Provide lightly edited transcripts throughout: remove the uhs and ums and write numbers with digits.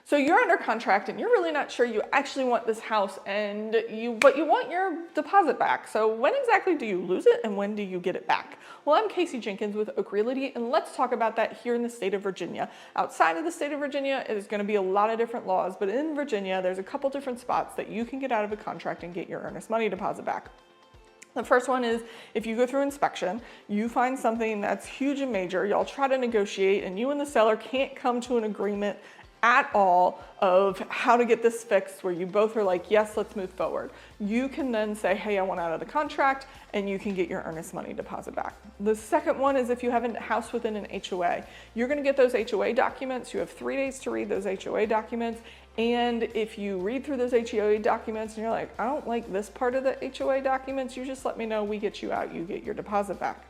So you're under contract and you're really not sure you actually want this house but you want your deposit back. So when exactly do you lose it and when do you get it back? Well, I'm Casey Jenkins with Oak Realty, and let's talk about that here in the state of Virginia. Outside of the state of Virginia, there's going to be a lot of different laws, but in Virginia, there's a couple different spots that you can get out of a contract and get your earnest money deposit back. The first one is if you go through inspection, you find something that's huge and major, y'all try to negotiate, and you and the seller can't come to an agreement at all of how to get this fixed where you both are like, yes, let's move forward. You can then say, hey, I want out of the contract, and you can get your earnest money deposit back. The second one is if you have a house within an HOA. You're gonna get those HOA documents. You have 3 days to read those HOA documents. And if you read through those HOA documents and you're like, I don't like this part of the HOA documents, you just let me know, we get you out, you get your deposit back.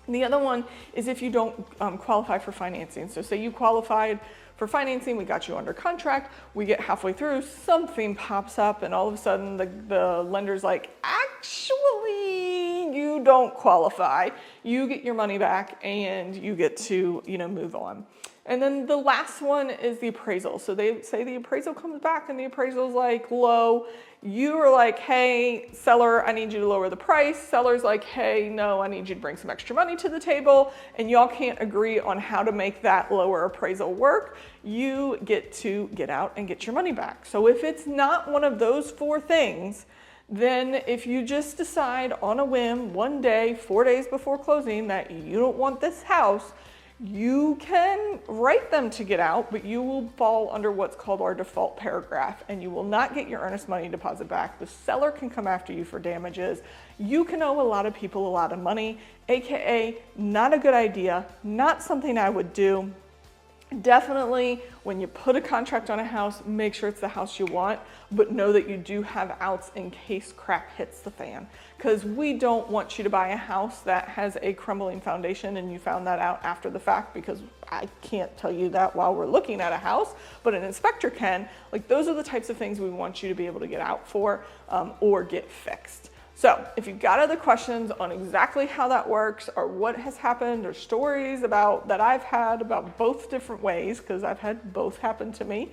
The other one is if you don't qualify for financing. So say you qualified for financing, we got you under contract, we get halfway through, something pops up and all of a sudden the lender's like, actually, you don't qualify. You get your money back and you get to, move on. And then the last one is the appraisal. So they say the appraisal comes back and the appraisal's like low. You are like, hey, seller, I need you to lower the price. Seller's like, hey, no, I need you to bring some extra money to the table. And y'all can't agree on how to make that lower appraisal work. You get to get out and get your money back. So if it's not one of those 4 things, then if you just decide on a whim one day, 4 days before closing that you don't want this house, you can write them to get out, but you will fall under what's called our default paragraph and you will not get your earnest money deposit back. The seller can come after you for damages. You can owe a lot of people a lot of money, AKA not a good idea, not something I would do. Definitely, when you put a contract on a house, make sure it's the house you want, but know that you do have outs in case crap hits the fan. Because we don't want you to buy a house that has a crumbling foundation and you found that out after the fact, because I can't tell you that while we're looking at a house, but an inspector can. Like, those are the types of things we want you to be able to get out for or get fixed. So if you've got other questions on exactly how that works or what has happened or stories that I've had about both different ways, because I've had both happen to me,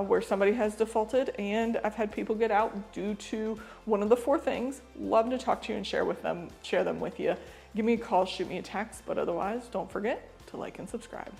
where somebody has defaulted and I've had people get out due to one of the 4 things, love to talk to you and share them with you. Give me a call, shoot me a text, but otherwise don't forget to like and subscribe.